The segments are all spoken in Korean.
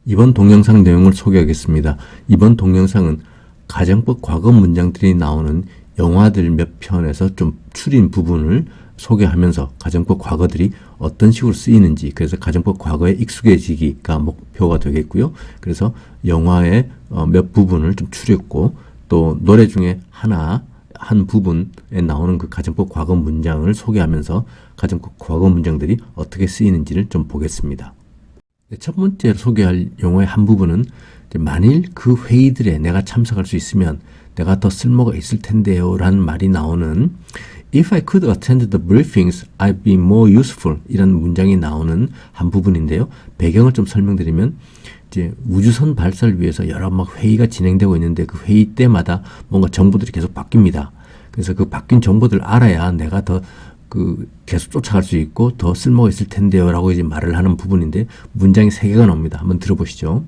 이번 동영상 내용을 소개하겠습니다. 이번 동영상은 가정법 과거 문장들이 나오는 영화들 몇 편에서 좀 추린 부분을 소개하면서 가정법 과거들이 어떤 식으로 쓰이는지, 그래서 가정법 과거에 익숙해지기가 목표가 되겠고요. 그래서 영화의 몇 부분을 좀 추렸고, 또 노래 중에 한 부분에 나오는 그 가정법 과거 문장을 소개하면서 가정법 과거 문장들이 어떻게 쓰이는지를 좀 보겠습니다. 첫 번째로 소개할 용어의 한 부분은, 만일 그 회의들에 내가 참석할 수 있으면 내가 더 쓸모가 있을 텐데요 라는 말이 나오는 If I could attend the briefings, I'd be more useful 이런 문장이 나오는 한 부분인데요. 배경을 좀 설명드리면, 이제 우주선 발사를 위해서 여러 막 회의가 진행되고 있는데 그 회의 때마다 뭔가 정보들이 계속 바뀝니다. 그래서 그 바뀐 정보들을 알아야 내가 더 계속 쫓아갈 수 있고 더 쓸모가 있을 텐데요 라고 이제 말을 하는 부분인데, 문장이 3개가 나옵니다. 한번 들어보시죠.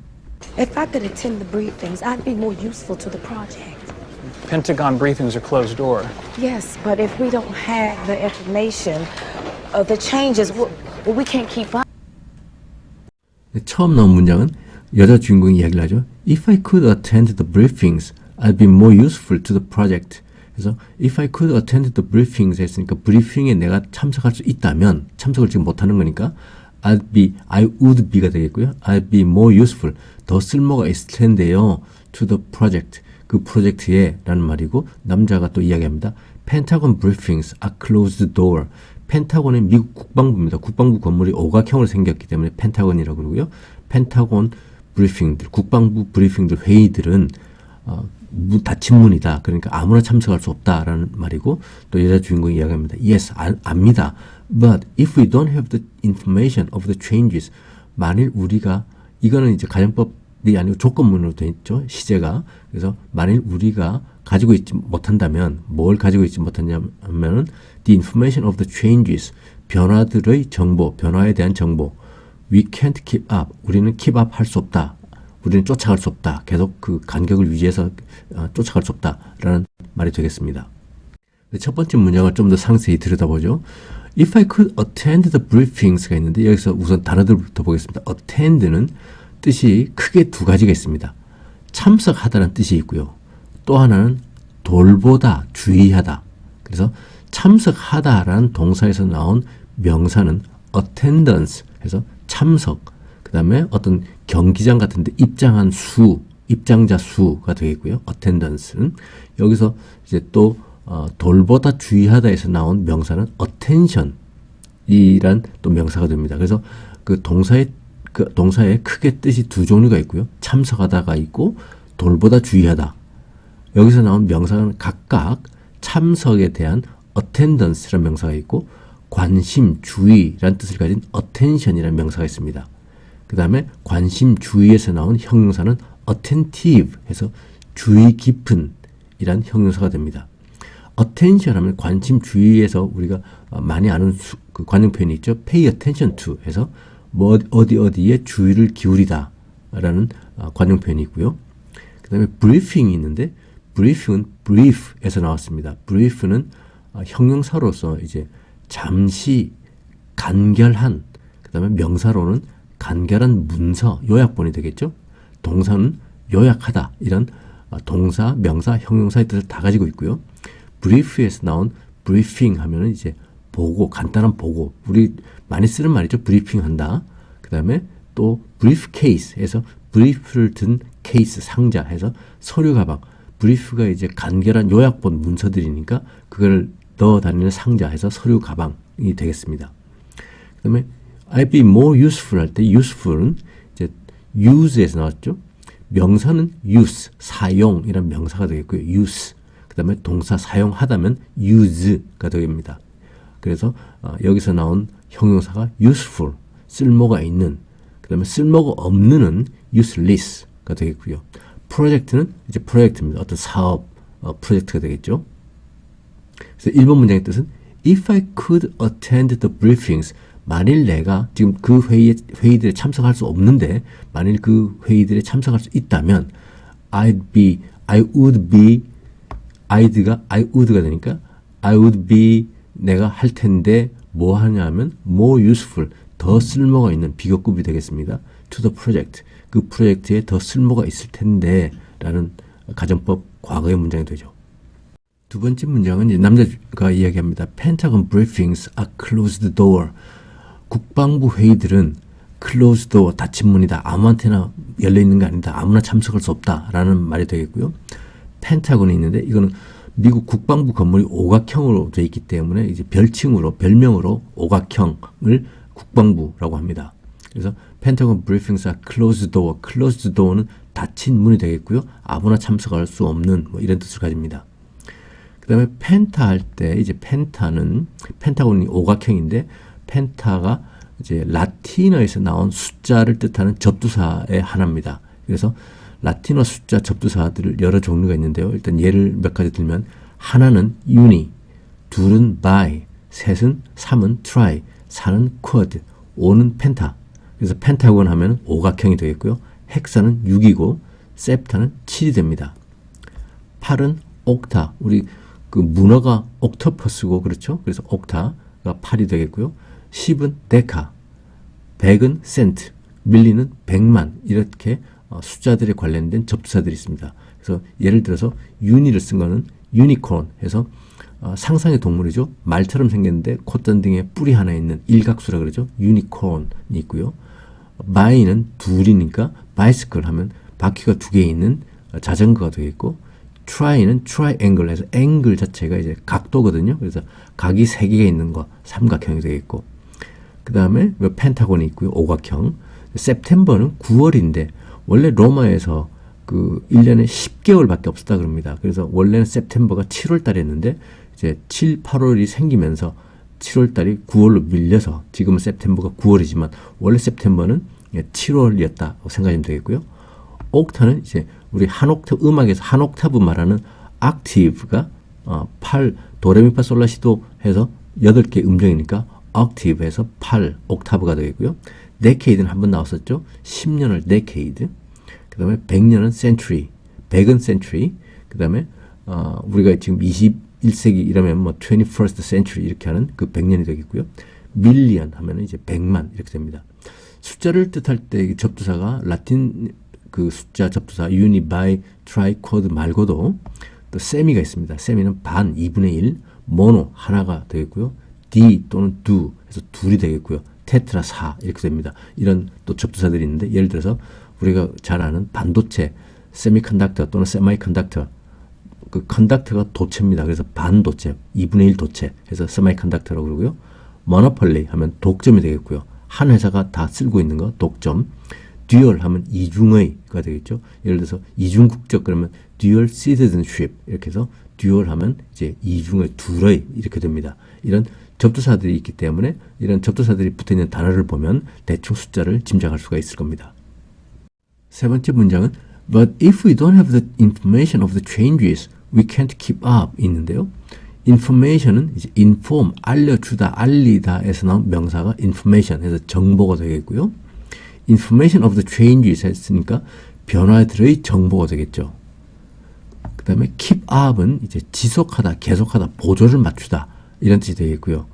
If I could attend the briefings, I'd be more useful to the project. Pentagon briefings are closed door. Yes, but if we don't have the information of the changes, we can't keep up. 처음 나온 문장은 여자 주인공이 이야기를 하죠. If I could attend the briefings, I'd be more useful to the project. 그래서 if I could attend the briefings 했으니까 브리핑에 내가 참석할 수 있다면, 참석을 지금 못하는 거니까 I would be가 되겠고요. I'd be more useful, 더 쓸모가 있을 텐데요. to the project, 그 프로젝트에 라는 말이고, 남자가 또 이야기합니다. Pentagon briefings are closed door. 펜타곤은 미국 국방부입니다. 국방부 건물이 오각형으로 생겼기 때문에 펜타곤이라고 그러고요. 펜타곤 브리핑들, 국방부 브리핑들 회의들은 닫힌 문이다. 그러니까 아무나 참석할 수 없다라는 말이고, 또 여자 주인공이 이야기합니다. Yes, 압니다. But if we don't have the information of the changes, 만일 우리가, 이거는 이제 가정법이 아니고 조건문으로 되어 있죠. 시제가. 그래서 만일 우리가 가지고 있지 못한다면, 뭘 가지고 있지 못하냐면은 the information of the changes, 변화들의 정보, 변화에 대한 정보. We can't keep up. 우리는 keep up 할 수 없다. 우리는 쫓아갈 수 없다. 계속 그 간격을 유지해서 쫓아갈 수 없다라는 말이 되겠습니다. 첫 번째 문장을 좀 더 상세히 들여다보죠. If I could attend the briefings가 있는데, 여기서 우선 단어들부터 보겠습니다. attend는 뜻이 크게 2가지가 있습니다. 참석하다는 뜻이 있고요. 또 하나는 돌보다, 주의하다. 그래서 참석하다라는 동사에서 나온 명사는 attendance 해서 참석, 그 다음에 어떤 경기장 같은 데 입장한 수, 입장자 수가 되겠고요. attendance는 여기서 이제 또 돌보다 주의하다에서 나온 명사는 attention 이란 또 명사가 됩니다. 그래서 그 동사의 크게 뜻이 2종류가 있고요. 참석하다가 있고 돌보다 주의하다. 여기서 나온 명사는 각각 참석에 대한 attendance라는 명사가 있고, 관심, 주의라는 뜻을 가진 attention이라는 명사가 있습니다. 그 다음에 관심, 주의에서 나온 형용사는 attentive 해서 주의 깊은 이란 형용사가 됩니다. attention 하면 관심, 주의에서 우리가 많이 아는 그 관용 표현이 있죠. pay attention to 해서 뭐 어디에 주의를 기울이다 라는 관용 표현이 있고요. 그 다음에 briefing이 있는데, briefing은 brief에서 나왔습니다. brief는 형용사로서 이제 잠시, 간결한, 그 다음에 명사로는 간결한 문서, 요약본이 되겠죠. 동사는 요약하다, 이런 동사, 명사, 형용사의 뜻을 다 가지고 있고요. brief에서 나온 briefing 하면은 이제 보고, 간단한 보고, 우리 많이 쓰는 말이죠. 브리핑 한다. 그 다음에 또 briefcase에서 brief를 든 케이스, 상자 해서 서류 가방. brief가 이제 간결한 요약본 문서들이니까 그걸 넣어 다니는 상자 해서 서류 가방이 되겠습니다. 그 다음에 I'd be more useful 할 때 useful은 이제 use에서 나왔죠. 명사는 use, 사용이란 명사가 되겠고요. use. 그 다음에 동사 사용하다면 use가 되겠습니다. 그래서 여기서 나온 형용사가 useful, 쓸모가 있는, 그 다음에 쓸모가 없는은 useless가 되겠고요. 프로젝트는 이제 프로젝트입니다. 어떤 사업, 프로젝트가 되겠죠. 그래서 1번 문장의 뜻은 If I could attend the briefings, 만일 내가 지금 그 회의들에 참석할 수 없는데 만일 그 회의들에 참석할 수 있다면 I would be, I'd가 I would가 되니까 I would be, 내가 할 텐데 뭐 하냐 하면 more useful, 더 쓸모가 있는 비교급이 되겠습니다. to the project, 그 프로젝트에 더 쓸모가 있을 텐데 라는 가정법 과거의 문장이 되죠. 두 번째 문장은 이제 남자가 이야기합니다. Pentagon briefings are closed door. 국방부 회의들은 closed door, 닫힌 문이다. 아무한테나 열려있는 게 아니다. 아무나 참석할 수 없다. 라는 말이 되겠고요. 펜타곤이 있는데 이거는 미국 국방부 건물이 오각형으로 되어 있기 때문에 이제 별명으로 오각형을 국방부라고 합니다. 그래서 펜타곤 브리핑스 are closed door. closed door는 닫힌 문이 되겠고요. 아무나 참석할 수 없는 뭐 이런 뜻을 가집니다. 그 다음에 펜타 할 때 이제 펜타곤이 오각형인데 펜타가 이제 라틴어에서 나온 숫자를 뜻하는 접두사의 하나입니다. 그래서 라틴어 숫자 접두사들을 여러 종류가 있는데요. 일단 예를 몇 가지 들면 하나는 uni, 둘은 bi, 셋은 3은 try, 4는 quad, 5는 penta. 그래서 펜타곤 하면 오각형이 되겠고요. 헥사는 6이고 septa는 7이 됩니다. 8은 octa, 우리 그 문어가 옥토퍼스고 그렇죠? 그래서 octa가 8이 되겠고요. 10은 데카, 100은 센트, 밀리는 100만 이렇게 숫자들에 관련된 접두사들이 있습니다. 그래서 예를 들어서 유니를 쓴 거는 유니콘 해서 상상의 동물이죠. 말처럼 생겼는데 콧잔등에 뿔이 하나 있는 일각수라 그러죠. 유니콘이 있고요. 바이는 둘이니까 바이스클 하면 바퀴가 두 개 있는 자전거가 되겠고 트라이는 트라이앵글 해서 앵글 자체가 이제 각도거든요. 그래서 각이 세 개가 있는 거 삼각형이 되겠고 그 다음에 펜타곤이 있고요. 오각형. september는 9월인데 원래 로마에서 그 1년에 10개월밖에 없었다 그럽니다. 그래서 원래는 september가 7월 달이었는데 이제 7, 8월이 생기면서 7월 달이 9월로 밀려서 지금은 september가 9월이지만 원래 september는 7월이었다고 생각하시면 되겠고요. 옥타는 이제 우리 한 옥타브 음악에서 한 옥타브 말하는 octave가 8 도레미파솔라시도 해서 8개 음정이니까 octave에서 8 옥타브가 되겠고요. decade는 한번 나왔었죠. 10년을 decade. 그 다음에 100년은 century. 100은 century. 그 다음에 우리가 지금 21세기 이러면 뭐 21st century 이렇게 하는 그 100년이 되겠고요. million 하면은 이제 100만 이렇게 됩니다. 숫자를 뜻할 때 접두사가 라틴 그 숫자 접두사 uni, bi, tri, quad 말고도 또 semi가 있습니다. semi는 반, 2분의 1, mono 하나가 되겠고요. d 또는 do 해서 둘이 되겠고요. 테트라 4 이렇게 됩니다. 이런 또 접두사들이 있는데 예를 들어서 우리가 잘 아는 반도체, 세미컨덕터 또는 세마이컨덕터 그 컨덕터가 도체입니다. 그래서 반도체, 2분의 1 도체 해서 세마이컨덕터라고 그러고요. 모노폴리 하면 독점이 되겠고요. 한 회사가 다 쓸고 있는 거 독점. 듀얼 하면 이중의가 되겠죠. 예를 들어서 이중국적 그러면 듀얼 시티즌십 이렇게 해서 듀얼 하면 이제 이중의 둘의 이렇게 됩니다. 이런 접두사들이 있기 때문에 이런 접두사들이 붙어있는 단어를 보면 대충 숫자를 짐작할 수가 있을 겁니다. 세 번째 문장은 But if we don't have the information of the changes, we can't keep up 있는데요. information은 이제 inform, 알려주다, 알리다에서 나온 명사가 information 해서 정보가 되겠고요. information of the changes 했으니까 변화들의 정보가 되겠죠. 그 다음에 keep up은 이제 지속하다, 계속하다, 보조를 맞추다 이런 뜻이 되겠고요.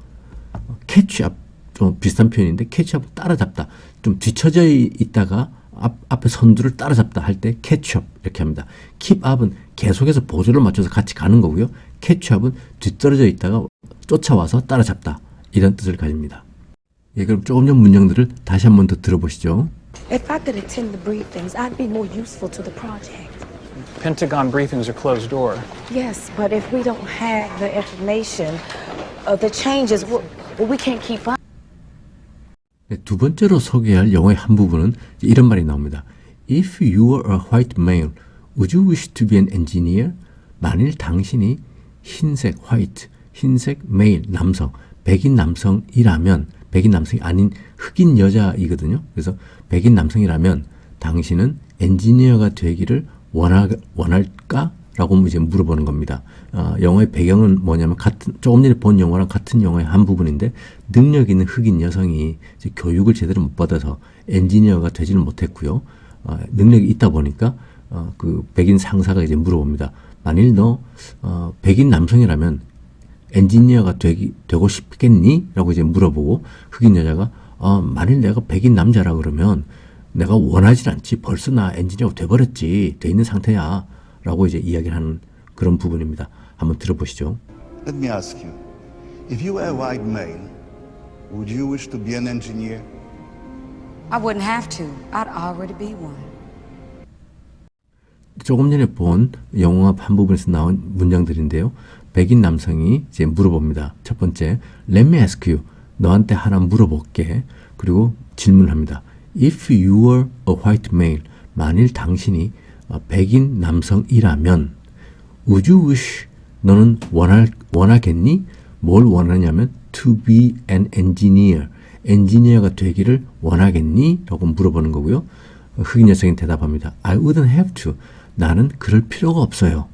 catch up 좀 비슷한 표현인데 catch up은 따라잡다. 좀 뒤처져 있다가 앞에 선두를 따라잡다 할 때 catch up 이렇게 합니다. keep up은 계속해서 보조를 맞춰서 같이 가는 거고요. catch up은 뒤떨어져 있다가 쫓아와서 따라잡다 이런 뜻을 가집니다. 예, 그럼 조금 전 문장들을 다시 한 번 더 들어보시죠. If I could attend the briefings, I'd be more useful to the project. Pentagon briefings are closed door. Yes, but if we don't have the information of the changes, we can't keep up. 네, 두 번째로 소개할 영어의 한 부분은 이런 말이 나옵니다. If you were a white male, would you wish to be an engineer? 만일 당신이 흰색 white, 흰색 male 남성, 백인 남성이라면 백인 남성이 아닌 흑인 여자이거든요. 그래서 백인 남성이라면 당신은 엔지니어가 되기를 원할까? 라고 이제 물어보는 겁니다. 영어의 배경은 뭐냐면 조금 전에 본 영화랑 같은 영화의 한 부분인데 능력 있는 흑인 여성이 이제 교육을 제대로 못 받아서 엔지니어가 되지는 못했고요. 능력이 있다 보니까 그 백인 상사가 이제 물어봅니다. 만일 너 백인 남성이라면 엔지니어가 되고 싶겠니? 라고 이제 물어보고 흑인 여자가 만일 내가 백인 남자라 그러면 내가 원하진 않지. 벌써 나 엔지니어가 돼버렸지. 돼 있는 상태야. 라고 이제 이야기를 하는 그런 부분입니다. 한번 들어보시죠. Let me ask you, if you were a white male, would you wish to be an engineer? I wouldn't have to. I'd already be one. 조금 전에 본 영화 한 부분에서 나온 문장들인데요. 백인 남성이 이제 물어봅니다. 첫 번째, Let me ask you. 너한테 하나 물어볼게. 그리고 질문합니다. If you were a white male, 만일 당신이 백인 남성이라면, would you wish, 너는 원하겠니? 뭘 원하냐면, to be an engineer, 엔지니어가 되기를 원하겠니? 라고 물어보는 거고요. 흑인 여성이 대답합니다. I wouldn't have to. 나는 그럴 필요가 없어요.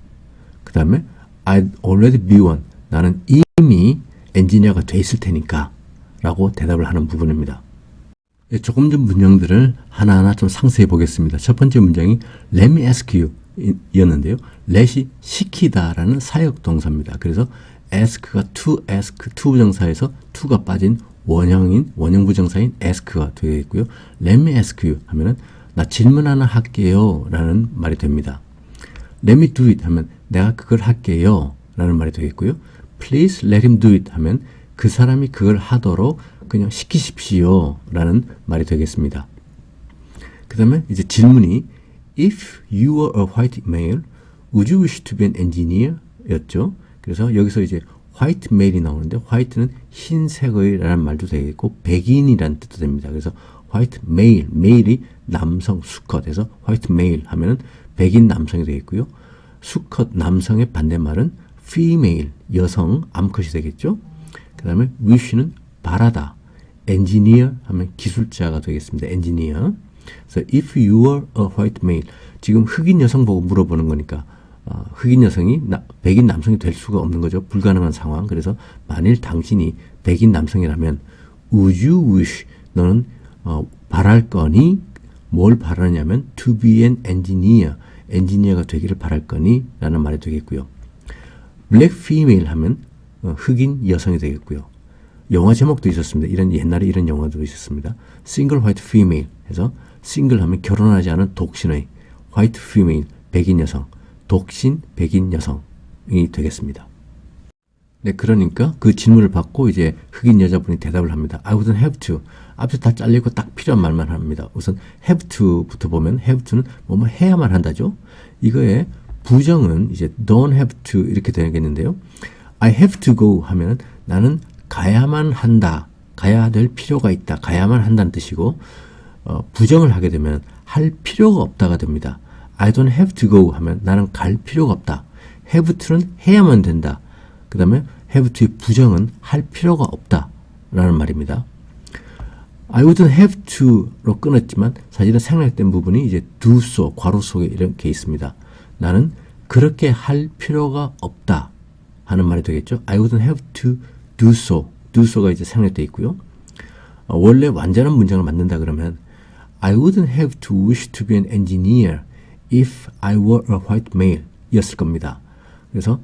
그 다음에 I'd already be one. 나는 이미 엔지니어가 돼 있을 테니까 라고 대답을 하는 부분입니다. 조금 전 문장들을 하나하나 좀 상세히 보겠습니다. 첫 번째 문장이 Let me ask you 였는데요. let이 시키다 라는 사역 동사입니다. 그래서 ask가 to ask, to 부정사에서 to가 빠진 원형 부정사인 ask가 되겠고요. Let me ask you 하면은 나 질문 하나 할게요 라는 말이 됩니다. Let me do it 하면 내가 그걸 할게요 라는 말이 되겠고요. Please let him do it 하면 그 사람이 그걸 하도록 그냥 시키십시오 라는 말이 되겠습니다. 그 다음에 이제 질문이 If you were a white male, would you wish to be an engineer? 였죠. 그래서 여기서 이제 white male이 나오는데 white는 흰색의 라는 말도 되겠고 백인이라는 뜻도 됩니다. 그래서 white male, male이 남성 수컷에서 white male 하면은 백인 남성이 되겠고요. 수컷 남성의 반대말은 female, 여성 암컷이 되겠죠. 그 다음에 wish는 바라다, engineer 하면 기술자가 되겠습니다. engineer. 그래서 if you were a white male, 지금 흑인 여성 보고 물어보는 거니까 흑인 여성이 백인 남성이 될 수가 없는 거죠. 불가능한 상황. 그래서 만일 당신이 백인 남성이라면 would you wish, 너는 바랄 거니, 뭘 바라냐면 to be an engineer, 엔지니어가 되기를 바랄 거니 라는 말이 되겠고요. black female 하면 흑인 여성이 되겠고요. 영화 제목도 있었습니다. 옛날에 이런 영화도 있었습니다. single white female 해서 single 하면 결혼하지 않은 독신의, white female 백인 여성, 독신 백인 여성이 되겠습니다. 네, 그러니까 그 질문을 받고 이제 흑인 여자분이 대답을 합니다. I wouldn't have to. 앞에서 다 잘리고 딱 필요한 말만 합니다. 우선 have to부터 보면 have to는 뭐뭐 해야만 한다죠. 이거의 부정은 이제 don't have to 이렇게 되겠는데요. I have to go 하면 나는 가야만 한다. 가야 될 필요가 있다. 가야만 한다는 뜻이고 부정을 하게 되면 할 필요가 없다가 됩니다. I don't have to go 하면 나는 갈 필요가 없다. have to는 해야만 된다. 그 다음에 have to의 부정은 할 필요가 없다 라는 말입니다. I wouldn't have to로 끊었지만 사실은 생략된 부분이 이제 do so, 괄호 속에 이렇게 있습니다. 나는 그렇게 할 필요가 없다 하는 말이 되겠죠. I wouldn't have to do so. do so가 이제 생략되어 있고요. 원래 완전한 문장을 만든다 그러면 I wouldn't have to wish to be an engineer if I were a white male 였을 겁니다. 그래서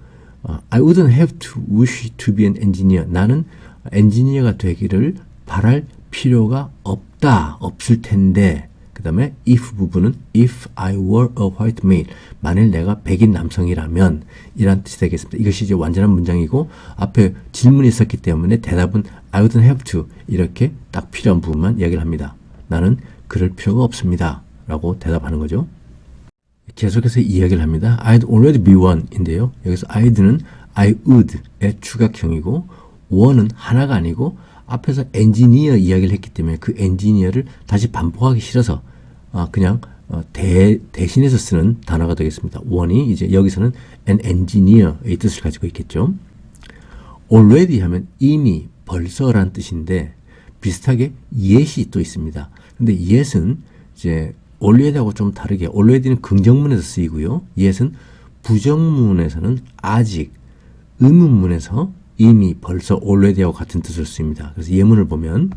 I wouldn't have to wish to be an engineer. 나는 엔지니어가 되기를 바랄 필요가 없다. 없을 텐데. 그 다음에 if 부분은 if I were a white male. 만일 내가 백인 남성이라면 이란 뜻이 되겠습니다. 이것이 이제 완전한 문장이고 앞에 질문이 있었기 때문에 대답은 I wouldn't have to 이렇게 딱 필요한 부분만 이야기를 합니다. 나는 그럴 필요가 없습니다. 라고 대답하는 거죠. 계속해서 이야기를 합니다. I'd already be one 인데요. 여기서 I'd는 I would의 추가형이고 one은 하나가 아니고 앞에서 엔지니어 이야기를 했기 때문에 그 엔지니어를 다시 반복하기 싫어서 그냥 대신해서 쓰는 단어가 되겠습니다. one이 이제 여기서는 an engineer의 뜻을 가지고 있겠죠. already 하면 이미 벌써라는 뜻인데 비슷하게 yet이 또 있습니다. 근데 yet은 이제 already하고 좀 다르게 already는 긍정문에서 쓰이고요. yet은 부정문에서는 아직, 의문문에서 이미 벌써 already하고 같은 뜻을 쓰입니다. 그래서 예문을 보면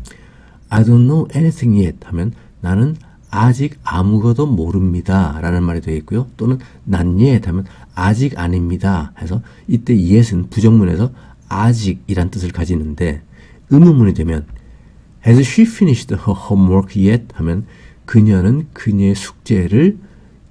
I don't know anything yet 하면 나는 아직 아무것도 모릅니다 라는 말이 되겠고요. 또는 not yet 하면 아직 아닙니다 해서 이때 yet은 부정문에서 아직이란 뜻을 가지는데 의문문이 되면 Has she finished her homework yet? 하면 그녀는 그녀의 숙제를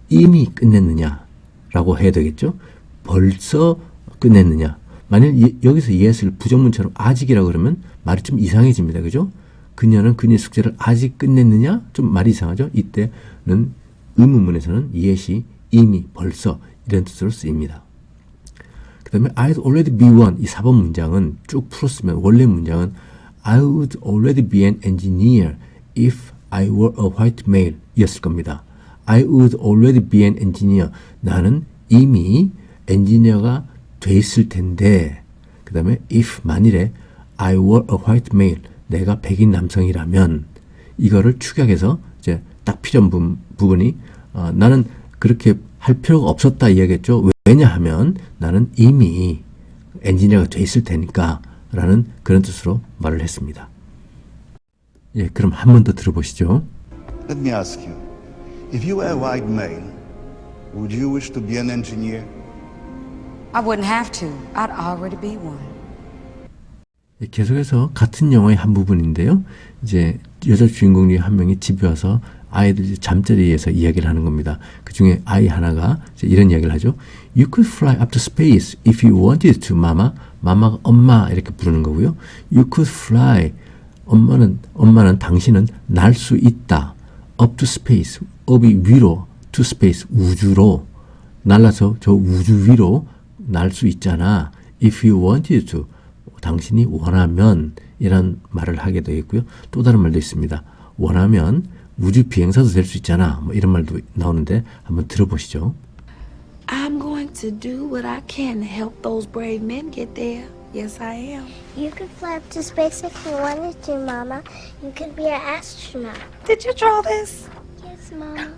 이미 끝냈느냐 라고 해야 되겠죠. 벌써 끝냈느냐. 만약 여기서 yes를 부정문처럼 아직이라고 그러면 말이 좀 이상해집니다. 그죠? 그녀는 그녀의 숙제를 아직 끝냈느냐? 좀 말이 이상하죠? 이때는 의문문에서는 yes이 이미 벌써 이런 뜻으로 쓰입니다. 그 다음에 I'd already be one 이 4번 문장은 쭉 풀었으면 원래 문장은 I would already be an engineer if I were a white male 이었을 겁니다. I would already be an engineer. 나는 이미 엔지니어가 돼 있을 텐데 그 다음에 if 만일에 I were a white male 내가 백인 남성이라면 이거를 축약해서 이제 딱 필요한 부분이 나는 그렇게 할 필요가 없었다 이야기했죠. 왜냐하면 나는 이미 엔지니어가 돼 있을 테니까 라는 그런 뜻으로 말을 했습니다. 예, 그럼 한 번 더 들어보시죠. Let me ask you, if you were a white male, would you wish to be an engineer? I wouldn't have to. I'd already be one. 예, 계속해서 같은 영화의 한 부분인데요. 이제 여자 주인공 중에 한 명이 집에 와서 아이들 잠자리에서 이야기를 하는 겁니다. 그 중에 아이 하나가 이제 이런 이야기를 하죠. You could fly up to space if you wanted to, mama. 마마가 엄마 이렇게 부르는 거고요. You could fly. 엄마는 당신은 날 수 있다. up to space. up이 위로, to space, 우주로. 날라서 저 우주 위로 날 수 있잖아. If you wanted to. 당신이 원하면 이란 말을 하게 되겠고요. 또 다른 말도 있습니다. 원하면 우주 비행사도 될 수 있잖아. 뭐 이런 말도 나오는데 한번 들어보시죠. I'm going to do what I can to help those brave men get there. Yes, I am. You could fly up to space if you wanted to, Mama. You could be an astronaut. Did you draw this? Yes, Mama.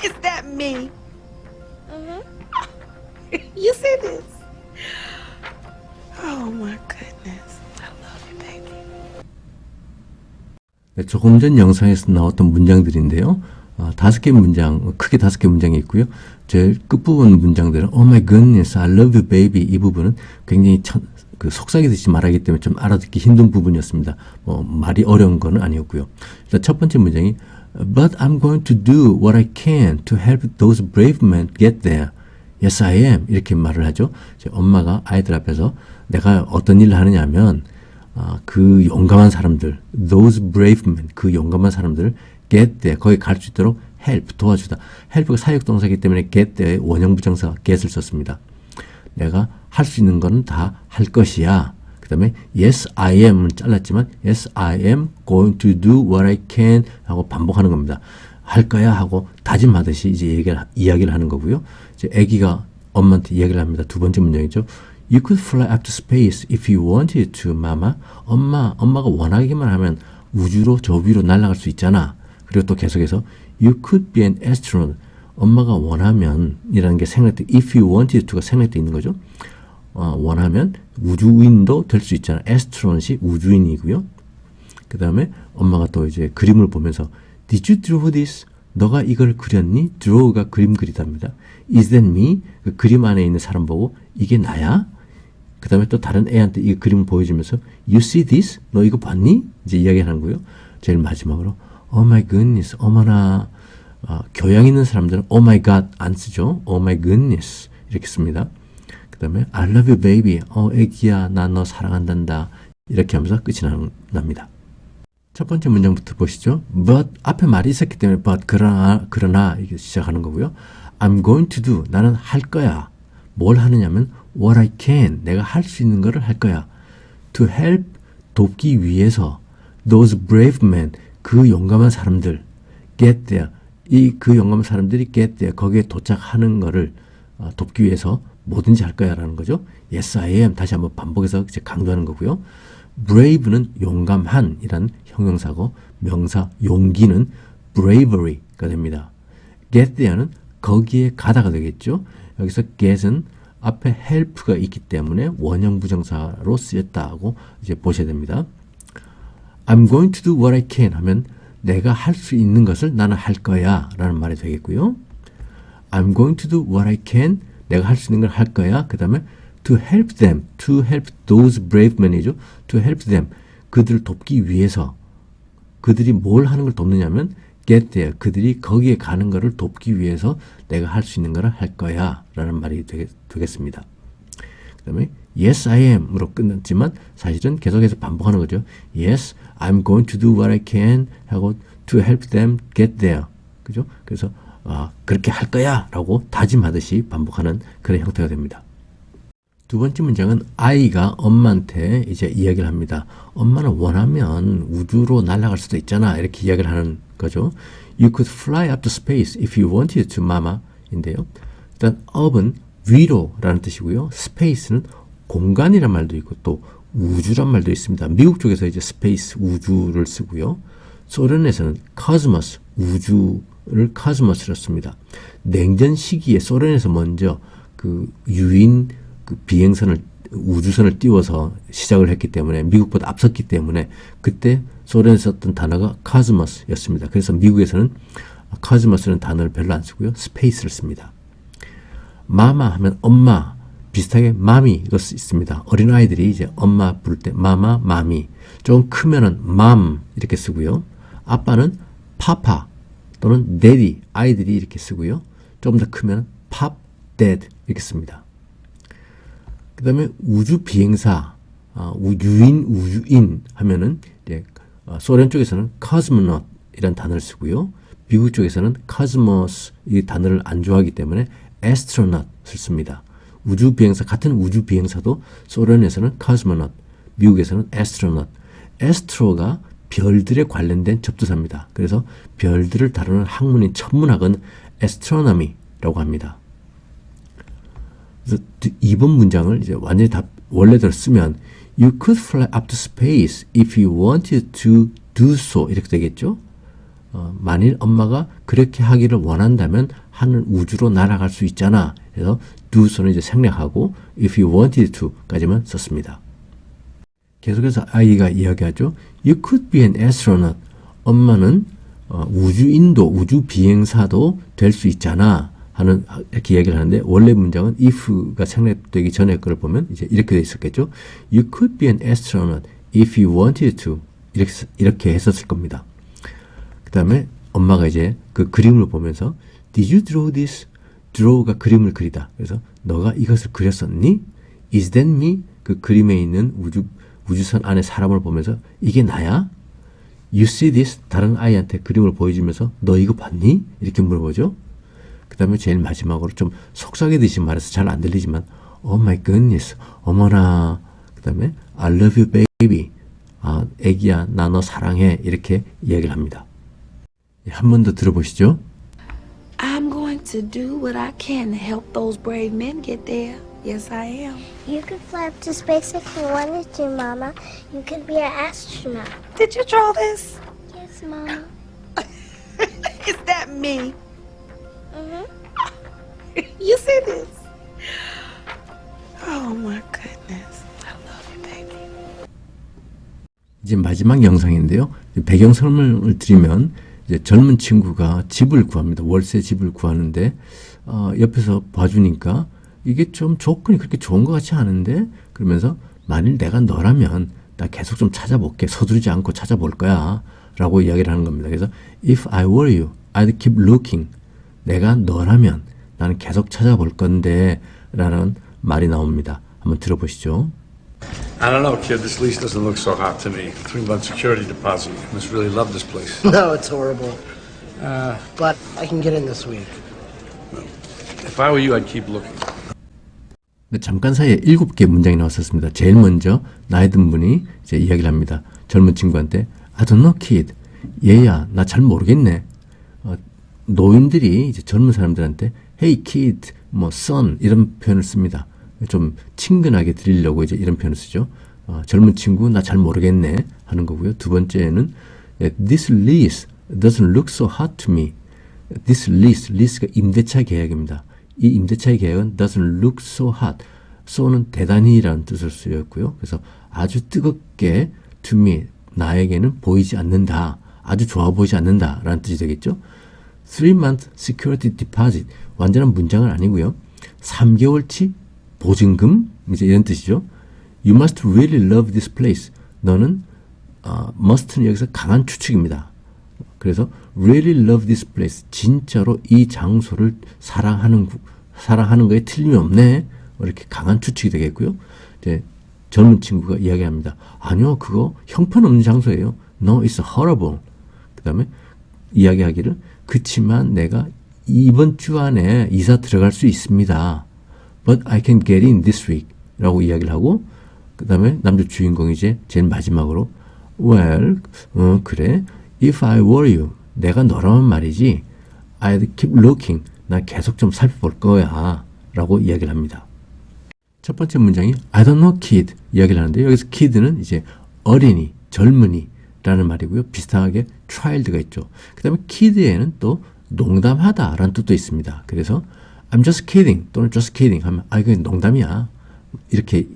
Is that me? Mm-hmm. You see this? Oh my goodness. I love you, baby. 네, 조금 전 영상에서 나왔던 문장들인데요. 5개 문장, 크게 5개 문장이 있고요. 제일 끝부분 문장들은 Oh my goodness, I love you baby 이 부분은 굉장히 속삭이듯이 말하기 때문에 좀 알아듣기 힘든 부분이었습니다. 말이 어려운 건 아니었고요. 일단 첫 번째 문장이 But I'm going to do what I can to help those brave men get there. Yes, I am. 이렇게 말을 하죠. 엄마가 아이들 앞에서 내가 어떤 일을 하느냐면 그 용감한 사람들, those brave men, 그 용감한 사람들을 get there, 거기 갈 수 있도록 help, 도와주다. help가 사역동사이기 때문에 get there의 원형부정사 get을 썼습니다. 내가 할 수 있는 거는 다 할 것이야. 그 다음에 yes, I am은 잘랐지만 yes, I am going to do what I can 하고 반복하는 겁니다. 할 거야 하고 다짐하듯이 이제 이야기를 하는 거고요. 이제 아기가 엄마한테 이야기를 합니다. 두 번째 문장이죠. You could fly up to space if you wanted to, mama. 엄마가 원하기만 하면 우주로 저 위로 날아갈 수 있잖아. 그리고 또 계속해서 You could be an astronaut. 엄마가 원하면 이라는 게 생략 때 if you wanted to가 생략돼 있는 거죠. 원하면 우주인도 될 수 있잖아. astronaut이 우주인이고요. 그 다음에 엄마가 또 이제 그림을 보면서 Did you draw this? 너가 이걸 그렸니? draw가 그림 그리답니다. Is that me? 그 그림 안에 있는 사람 보고 이게 나야? 그 다음에 또 다른 애한테 이 그림을 보여주면서 You see this? 너 이거 봤니? 이제 이야기하는 거고요. 제일 마지막으로 Oh my goodness, 어머나. 교양 있는 사람들은 Oh my god 안 쓰죠. Oh my goodness 이렇게 씁니다. 그 다음에 I love you baby. 애기야 나 너 사랑한단다. 이렇게 하면서 끝이 납니다. 첫 번째 문장부터 보시죠. But 앞에 말이 있었기 때문에 but 그러나 이렇게 시작하는 거고요. I'm going to do 나는 할 거야. 뭘 하느냐면 what I can 내가 할 수 있는 거를 할 거야. To help 돕기 위해서 those brave men 그 용감한 사람들 get there 그 용감한 사람들이 get there 거기에 도착하는 거를 돕기 위해서 뭐든지 할 거야 라는 거죠. Yes I am 다시 한번 반복해서 이제 강조하는 거고요. brave는 용감한 이란 형용사고 명사 용기는 bravery가 됩니다. get there는 거기에 가다가 되겠죠. 여기서 get은 앞에 help가 있기 때문에 원형 부정사로 쓰였다고 이제 보셔야 됩니다. I'm going to do what I can 하면 내가 할 수 있는 것을 나는 할 거야 라는 말이 되겠고요. I'm going to do what I can 내가 할 수 있는 걸 할 거야. 그 다음에 to help them, to help those brave men이죠. to help them 그들을 돕기 위해서 그들이 뭘 하는 걸 돕느냐면 get there. 그들이 거기에 가는 것을 돕기 위해서 내가 할 수 있는 것을 할 거야 라는 말이 되겠습니다. 그 다음에 yes I am 으로 끝났지만 사실은 계속해서 반복하는 거죠. yes I'm going to do what I can 하고 to help them get there. 그죠? 그래서 그렇게 할 거야 라고 다짐하듯이 반복하는 그런 형태가 됩니다. 두 번째 문장은 아이가 엄마한테 이제 이야기를 합니다. 엄마는 원하면 우주로 날아갈 수도 있잖아. 이렇게 이야기를 하는 거죠. You could fly up to space if you wanted to, mama. 인데요. 일단 up은 위로라는 뜻이고요. space는 공간이란 말도 있고 또 우주란 말도 있습니다. 미국 쪽에서 이제 space, 우주를 쓰고요. 소련에서는 cosmos, 우주를 cosmos로 씁니다. 냉전 시기에 소련에서 먼저 그 유인 비행선을 우주선을 띄워서 시작을 했기 때문에 미국보다 앞섰기 때문에 그때 소련에서 썼던 단어가 cosmos였습니다. 그래서 미국에서는 cosmos라는 단어를 별로 안 쓰고요. space를 씁니다. 마마 하면 엄마, 비슷하게 마미가 있습니다. 어린아이들이 이제 엄마 부를 때 마마, 마미. 좀 크면은 맘 이렇게 쓰고요. 아빠는 파파 또는 daddy, 아이들이 이렇게 쓰고요. 좀 더 크면 pop, dad 이렇게 씁니다. 그 다음에 우주 비행사, 유인, 우주인 하면은 이제 소련 쪽에서는 cosmonaut 이란 단어를 쓰고요. 미국 쪽에서는 cosmos 이 단어를 안 좋아하기 때문에 astronaut을 씁니다. 우주 비행사, 같은 우주 비행사도 소련에서는 cosmonaut, 미국에서는 astronaut. astro가 별들에 관련된 접두사입니다. 그래서 별들을 다루는 학문인 천문학은 astronomy라고 합니다. 그래서 2번 문장을 이제 완전히 다 원래대로 쓰면 You could fly up to space if you wanted to do so 이렇게 되겠죠. 만일 엄마가 그렇게 하기를 원한다면 하늘 우주로 날아갈 수 있잖아. 그래서 do so는 이제 생략하고 if you wanted to까지만 썼습니다. 계속해서 아이가 이야기하죠. You could be an astronaut. 엄마는 우주인도 우주 비행사도 될 수 있잖아. 하는 이렇게 이야기를 하는데 원래 문장은 if가 생략되기 전에 거를 보면 이제 이렇게 돼 있었겠죠. You could be an astronaut if you wanted to. 이렇게 했었을 겁니다. 그 다음에 엄마가 이제 그 그림을 보면서 Did you draw this? draw가 그림을 그리다. 그래서 너가 이것을 그렸었니? Is that me? 그 그림에 있는 우주선 안에 사람을 보면서 이게 나야? You see this? 다른 아이한테 그림을 보여주면서 너 이거 봤니? 이렇게 물어보죠. 그 다음에 제일 마지막으로 좀 속삭이듯이 말해서 잘 안 들리지만 Oh my goodness, 어머나. 그 다음에 I love you baby. 애기야 나 너 사랑해. 이렇게 이야기를 합니다. 한 번 더 들어보시죠. I'm going to do what I can to help those brave men get there. Yes, I am. You could fly up to space if you wanted to, Mama. You could be an astronaut. Did you draw this? Yes, Mama. Is that me? Mm-hmm. You see this? Oh my goodness. I love you, baby. 이제 마지막 영상인데요. 배경 설명을 드리면 이제 젊은 친구가 집을 구합니다. 월세 집을 구하는데 옆에서 봐주니까 이게 좀 조건이 그렇게 좋은 것 같지 않은데 그러면서 만일 내가 너라면 나 계속 좀 찾아볼게. 서두르지 않고 찾아볼 거야 라고 이야기를 하는 겁니다. 그래서 If I were you, I'd keep looking. 내가 너라면 나는 계속 찾아볼 건데 라는 말이 나옵니다. 한번 들어보시죠. I don't know, kid. This lease doesn't look so hot to me. 3-month security deposit. You must really love this place. No, it's horrible. But I can get in this week. If I were you, I'd keep looking. 잠깐 사이에 7개 문장이 나왔었습니다. 제일 먼저 나이 든 분이 이제 이야기를 합니다. 젊은 친구한테 I don't know, kid. 얘야, 나 잘 모르겠네. 노인들이 이제 젊은 사람들한테 Hey, kid, 뭐 son 이런 표현을 씁니다. 좀 친근하게 드리려고 이제 이런 표현을 쓰죠. 젊은 친구 나 잘 모르겠네 하는 거고요. 두 번째는 This lease doesn't look so hot to me. This lease가 임대차 계약입니다. 이 임대차 계약은 doesn't look so hot. so는 대단히라는 뜻을 쓰였고요. 그래서 아주 뜨겁게 to me 나에게는 보이지 않는다. 아주 좋아 보이지 않는다 라는 뜻이 되겠죠. 3-month security deposit 완전한 문장은 아니고요. 3개월치 보증금 이제 이런 뜻이죠. You must really love this place. 너는 must는 여기서 강한 추측입니다. 그래서 really love this place. 진짜로 이 장소를 사랑하는 거에 틀림이 없네. 이렇게 강한 추측이 되겠고요. 이제 젊은 친구가 이야기합니다. 아니요, 그거 형편없는 장소예요. No, it's horrible. 그 다음에 이야기하기를 그치만 내가 이번 주 안에 이사 들어갈 수 있습니다. But I can get in this week. 라고 이야기를 하고 그 다음에 남자 주인공이 이제 제일 마지막으로 Well, 그래. If I were you. 내가 너라면 말이지. I'd keep looking. 나 계속 좀 살펴볼 거야. 라고 이야기를 합니다. 첫 번째 문장이 I don't know kid 이야기를 하는데 여기서 kid는 이제 어린이, 젊은이라는 말이고요. 비슷하게 child가 있죠. 그 다음에 kid에는 또 농담하다 라는 뜻도 있습니다. 그래서 I'm just kidding 또는 just kidding 하면 이거 농담이야.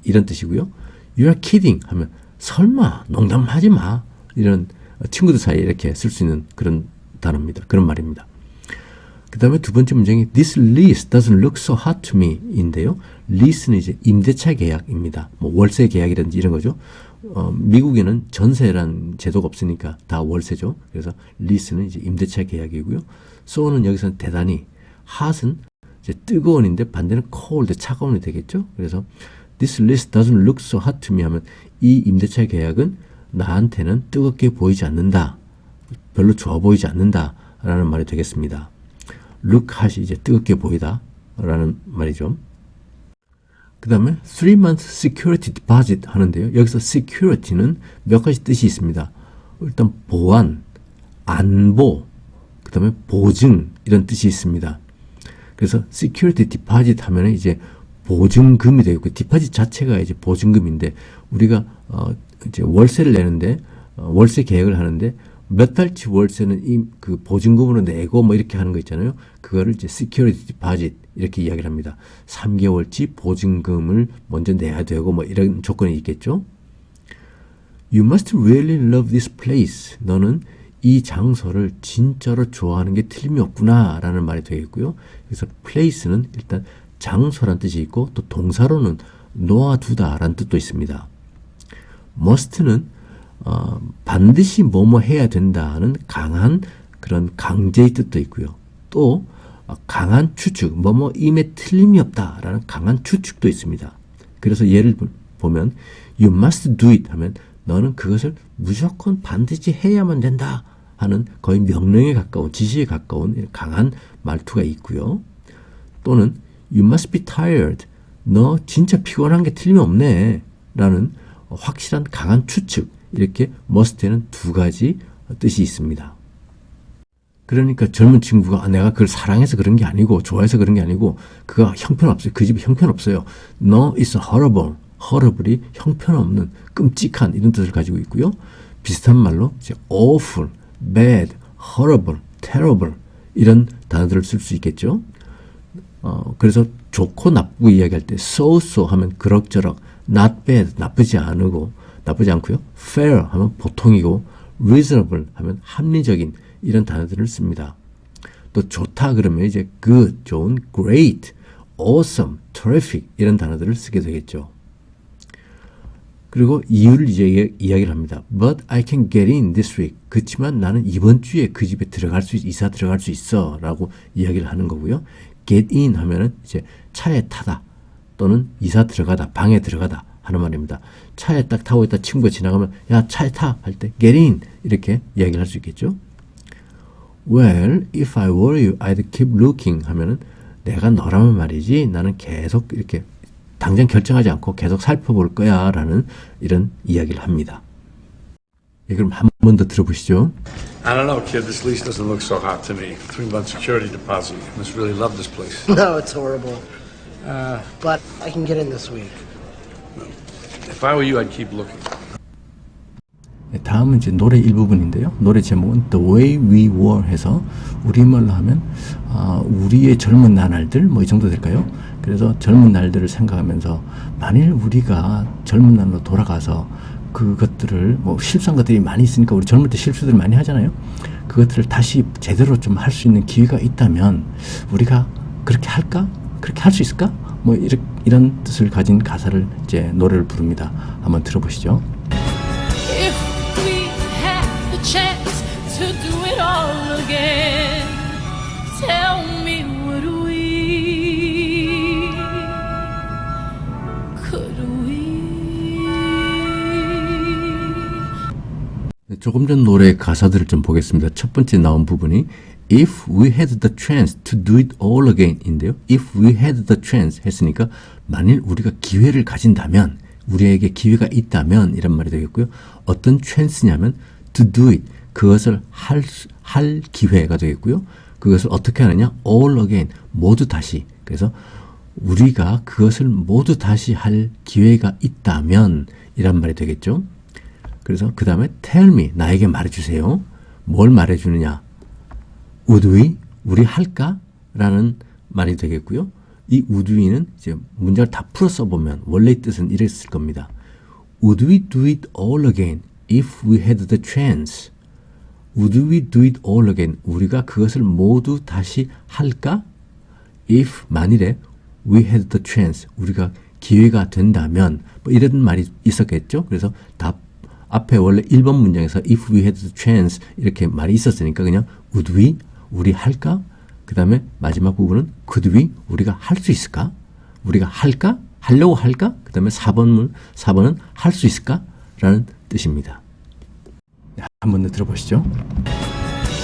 이런 뜻이고요. You are kidding 하면 설마 농담하지 마. 이런 친구들 사이에 이렇게 쓸 수 있는 그런 단어입니다. 그런 말입니다. 그 다음에 두 번째 문장이 This lease doesn't look so hot to me 인데요. lease는 이제 임대차 계약입니다. 뭐 월세 계약이라든지 이런 거죠. 미국에는 전세란 제도가 없으니까 다 월세죠. 그래서 lease는 이제 임대차 계약이고요. so는 여기서는 대단히 hot은 이제 뜨거운인데 반대는 cold 차가운이 되겠죠. 그래서 This lease doesn't look so hot to me 하면 이 임대차 계약은 나한테는 뜨겁게 보이지 않는다. 별로 좋아 보이지 않는다. 라는 말이 되겠습니다. look hot이 이제 뜨겁게 보이다. 라는 말이죠. 그 다음에 3-month security deposit 하는데요. 여기서 security는 몇 가지 뜻이 있습니다. 일단 보안, 안보, 그 다음에 보증 이런 뜻이 있습니다. 그래서 security deposit 하면 이제 보증금이 되겠고 디파짓 자체가 이제 보증금인데 우리가 이제 월세를 내는데 월세 계획을 하는데 몇 달치 월세는 그 보증금으로 내고 뭐 이렇게 하는 거 있잖아요. 그거를 이제 security deposit 이렇게 이야기를 합니다. 3개월치 보증금을 먼저 내야 되고 뭐 이런 조건이 있겠죠. You must really love this place. 너는 이 장소를 진짜로 좋아하는 게 틀림이 없구나 라는 말이 되겠고요. 그래서 place는 일단 장소란 뜻이 있고 또 동사로는 놓아두다 라는 뜻도 있습니다. must는 반드시 뭐뭐 해야 된다는 강한 그런 강제의 뜻도 있고요. 또 강한 추측, 뭐뭐임에 틀림이 없다라는 강한 추측도 있습니다. 그래서 예를 보면 you must do it 하면 너는 그것을 무조건 반드시 해야만 된다 하는 거의 명령에 가까운 지시에 가까운 강한 말투가 있고요. 또는 you must be tired. 너 진짜 피곤한 게 틀림없네 라는 확실한 강한 추측 이렇게 must에는 두 가지 뜻이 있습니다. 그러니까 젊은 친구가 내가 그걸 사랑해서 그런 게 아니고 좋아해서 그런 게 아니고 그가 형편없어요. 그 집이 형편없어요. No, it's horrible. horrible이 형편없는 끔찍한 이런 뜻을 가지고 있고요. 비슷한 말로 이제 awful, bad, horrible, terrible 이런 단어들을 쓸 수 있겠죠. 그래서 좋고 나쁘고 이야기할 때 so 하면 그럭저럭, not bad 나쁘지 않고요. fair 하면 보통이고 reasonable 하면 합리적인 이런 단어들을 씁니다. 또 좋다 그러면 이제 good, 좋은, great, awesome, terrific 이런 단어들을 쓰게 되겠죠. 그리고 이유를 이제 이야기를 합니다. But I can get in this week. 그렇지만 나는 이번 주에 그 집에 이사 들어갈 수 있어 라고 이야기를 하는 거고요. get in 하면은 이제 차에 타다 또는 이사 들어가다, 방에 들어가다 하는 말입니다. 차에 딱 타고 있다 친구가 지나가면 야 차에 타 할 때 get in 이렇게 이야기를 할 수 있겠죠. Well, if I were you, I'd keep looking 하면은 내가 너라면 말이지 나는 계속 이렇게 당장 결정하지 않고 계속 살펴볼 거야 라는 이런 이야기를 합니다. 예, 그럼 한 번 더 들어보시죠. I don't know, kid. This lease doesn't look so hot to me. 3-month security deposit. You must really love this place. No, it's horrible. But I can get in this week. If I were you, I'd keep looking. 네, 다음은 이제 노래 일부분인데요. 노래 제목은 The Way We Were 해서 우리말로 하면 우리의 젊은 나날들 뭐 이 정도 될까요? 그래서 젊은 날들을 생각하면서 만일 우리가 젊은 날로 돌아가서 그것들을 뭐 실수한 것들이 많이 있으니까 우리 젊을 때 실수들 많이 하잖아요. 그것들을 다시 제대로 좀 할 수 있는 기회가 있다면 우리가 그렇게 할까? 그렇게 할 수 있을까? 뭐 이런 뜻을 가진 가사를 이제 노래를 부릅니다. 한번 들어보시죠. If we 조금 전 노래의 가사들을 좀 보겠습니다. 첫 번째 나온 부분이 If we had the chance to do it all again 인데요. If we had the chance 했으니까 만일 우리가 기회를 가진다면, 우리에게 기회가 있다면 이란 말이 되겠고요. 어떤 chance냐면 to do it, 그것을 할 기회가 되겠고요. 그것을 어떻게 하느냐? all again, 모두 다시. 그래서 우리가 그것을 모두 다시 할 기회가 있다면 이란 말이 되겠죠. 그래서 그 다음에 tell me, 나에게 말해주세요. 뭘 말해주느냐? would we, 우리 할까? 라는 말이 되겠고요. 이 would we는 이제 문장을 다 풀어 써보면 원래의 뜻은 이랬을 겁니다. Would we do it all again if we had the chance? Would we do it all again? 우리가 그것을 모두 다시 할까? If, 만일에 we had the chance, 우리가 기회가 된다면, 뭐 이런 말이 있었겠죠. 그래서 답 앞에 원래 1번 문장에서 if we had the chance 이렇게 말이 있었으니까 그냥 would we, 우리 할까? 그 다음에 마지막 부분은 could we, 우리가 할 수 있을까? 우리가 할까? 하려고 할까? 그 다음에 4번은 할 수 있을까? 라는 뜻입니다. 한 번 더 들어보시죠.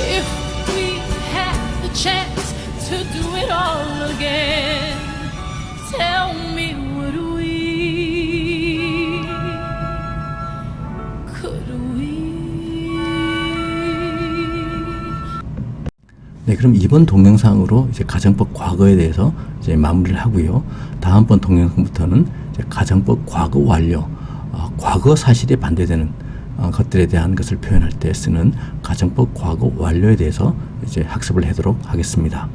If we had the chance to do it all again, tell me would we, could we? 네, 그럼 이번 동영상으로 이제 가정법 과거에 대해서 이제 마무리를 하고요. 다음번 동영상부터는 이제 가정법 과거 완료, 과거 사실에 반대되는 것들에 대한 것을 표현할 때 쓰는 가정법 과거 완료에 대해서 이제 학습을 하도록 하겠습니다.